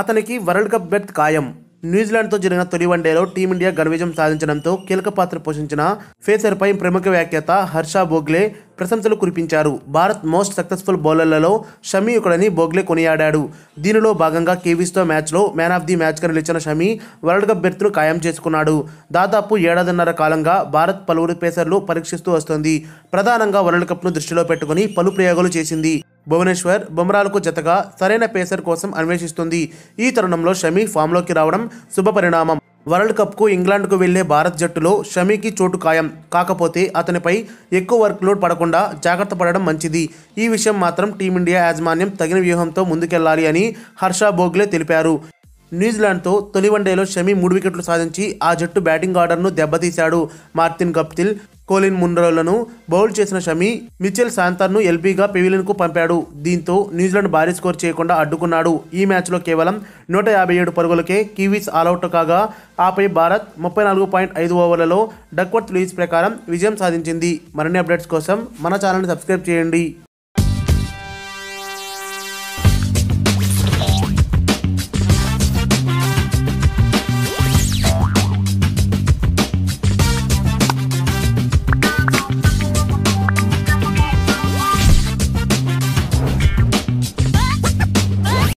అతనికి world cup berth ఖాయం. న్యూజిలాండ్తో జరిగిన తొలి వన్డేలో టీమిండియా ఘన విజయం సాధించడంతో కీలక పాత్ర పోషించిన పేసర్పై ప్రముఖ వ్యాఖ్యాత హర్ష భోగ్లే ప్రశంసలు కురిపించారు. భారత్ మోస్ట్ సక్సెస్ఫుల్ బౌలర్లలో షమి ఒకడని భోగ్లే కొనియాడాడు. దీనిలో భాగంగా కివీస్తో మ్యాచ్లో మ్యాన్ ఆఫ్ ది మ్యాచ్గా నిలిచిన షమి వరల్డ్ కప్ బెర్త్ను ఖాయం చేసుకున్నాడు. దాదాపు ఏడాదిన్నర కాలంగా భారత్ పలువురు పేసర్లు పరీక్షిస్తూ వస్తోంది. ప్రధానంగా వరల్డ్ కప్ను దృష్టిలో పెట్టుకుని పలు ప్రయోగాలు చేసింది. భువనేశ్వర్, బుమ్రాలకు జతగా సరైన పేసర్ కోసం అన్వేషిస్తుంది. ఈ తరుణంలో షమి ఫామ్లోకి రావడం శుభపరిణామం. వరల్డ్ కప్కు ఇంగ్లాండ్కు వెళ్లే భారత్ జట్టులో షమికి చోటు ఖాయం. కాకపోతే అతనిపై ఎక్కువ వర్క్ లోడ్ పడకుండా జాగ్రత్త పడడం మంచిది. ఈ విషయం మాత్రం టీమిండియా యాజమాన్యం తగిన వ్యూహంతో ముందుకెళ్లాలి అని హర్ష భోగ్లే తెలిపారు. న్యూజిలాండ్తో తొలి వన్డేలో షమి 3 వికెట్లు సాధించి ఆ జట్టు బ్యాటింగ్ ఆర్డర్ను దెబ్బతీశాడు. మార్టిన్ గప్టిల్, కోలిన్ మున్రోలను బౌల్ చేసిన షమి మిచెల్ శాంతర్ను ఎల్బీగా పెవిలియన్కు పంపాడు. దీంతో న్యూజిలాండ్ భారీ స్కోర్ చేయకుండా అడ్డుకున్నాడు. ఈ మ్యాచ్లో కేవలం 157 పరుగులకే కివీస్ ఆలౌట్ కాగా ఆపై భారత్ 34.5 ఓవర్లలో డక్వర్త్ లూయిస్ ప్రకారం విజయం సాధించింది. మరిన్ని అప్డేట్స్ కోసం మన ఛానల్ని సబ్స్క్రైబ్ చేయండి.